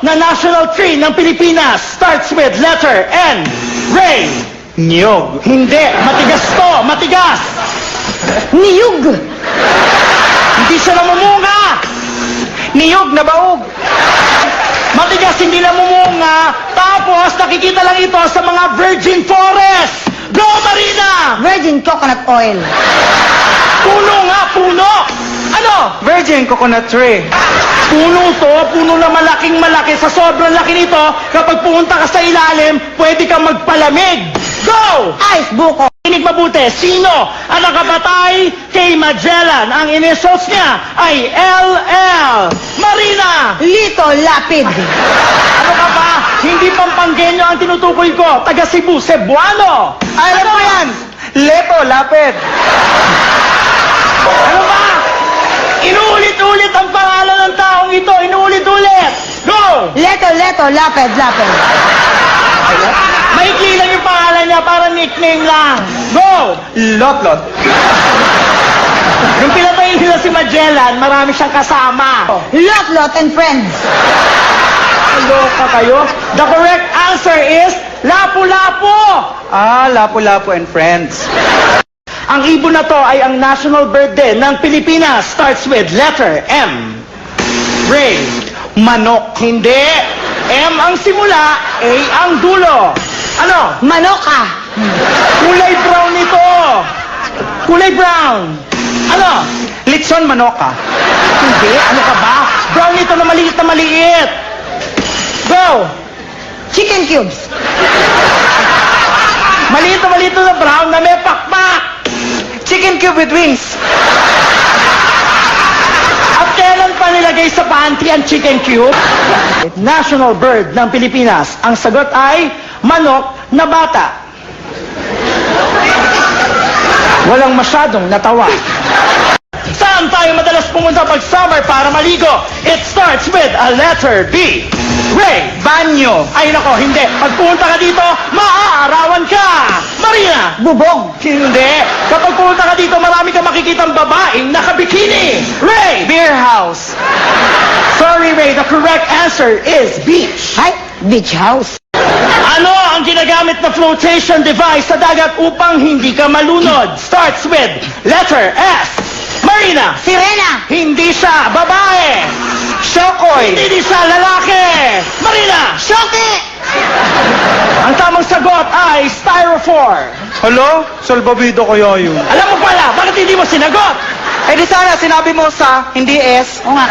na national tree ng Pilipinas starts with letter N. Ray. Niyog. Hindi. Matigas to. Matigas. Niyug. Hindi siya namumunga. Niyog na baog. Matigas, hindi namumunga. Tapos, nakikita lang ito sa mga virgin forest. Go, Marina! Virgin coconut oil. Puno nga, puno! Ano? Virgin coconut tree. Puno to, puno na malaking malaki. Sa sobrang laki nito, kapag pumunta ka sa ilalim, pwede kang magpalamig. Go! Ice buko. Kinig mabuti, sino ang nakapatay kay Magellan? Ang initials niya ay LL. Marina! Lito lapid. Ano ka ba? Hindi Pampanggenyo ang tinutukoy ko. Taga Cebu, Cebuano. Alam mo yan. Leto, lapid. Ano ba? Inuulit-ulit ang pangalan ng taong ito. Inuulit-ulit. Go! Leto, lapid. Maikli lang yung pangalan niya, para nickname lang. Go! Lot. Nung pinatay nila si Magellan, marami siyang kasama. Lot and friends. Loka kayo? The correct answer is Lapu-Lapu! Lapu-Lapu and friends. Ang ibon na to ay ang national bird din ng Pilipinas. Starts with letter M. Ray. Manok. Hindi. M ang simula, A ang dulo. Ano? Manoka. Kulay brown ito. Kulay brown. Ano? Litson manoka. Hindi. Ano ka ba? Brown ito na maliit na maliit. Go! Chicken cubes. Maliit na brown na may pakpak. Chicken cube with wings. At kailan pa nilagay sa pantry ang chicken cube? National bird ng Pilipinas. Ang sagot ay manok na bata. Walang masyadong natawa. Saan tayo madalas pumunta pag summer para maligo? It starts with a letter B. Ray. Banyo. Ay nako, hindi. Pag pumunta ka dito, maaarawan ka. Marina. Bubog. Hindi. Kapag pumunta ka dito, marami ka makikitang babaeng nakabikini. Ray. Beer house. Sorry, Ray. The correct answer is beach. Ay, beach house. Ano ang ginagamit na flotation device sa dagat upang hindi ka malunod? Starts with letter S. Marina. Sirena. Hindi siya babae. Shokoy. Hindi siya lalaki. Marina. Shoki. Ang tamang sagot ay styrofoam. Hello? Salbabido kaya yun. Alam mo pala, bakit hindi mo sinagot? Eh di sana sinabi mo sa hindi S. O nga.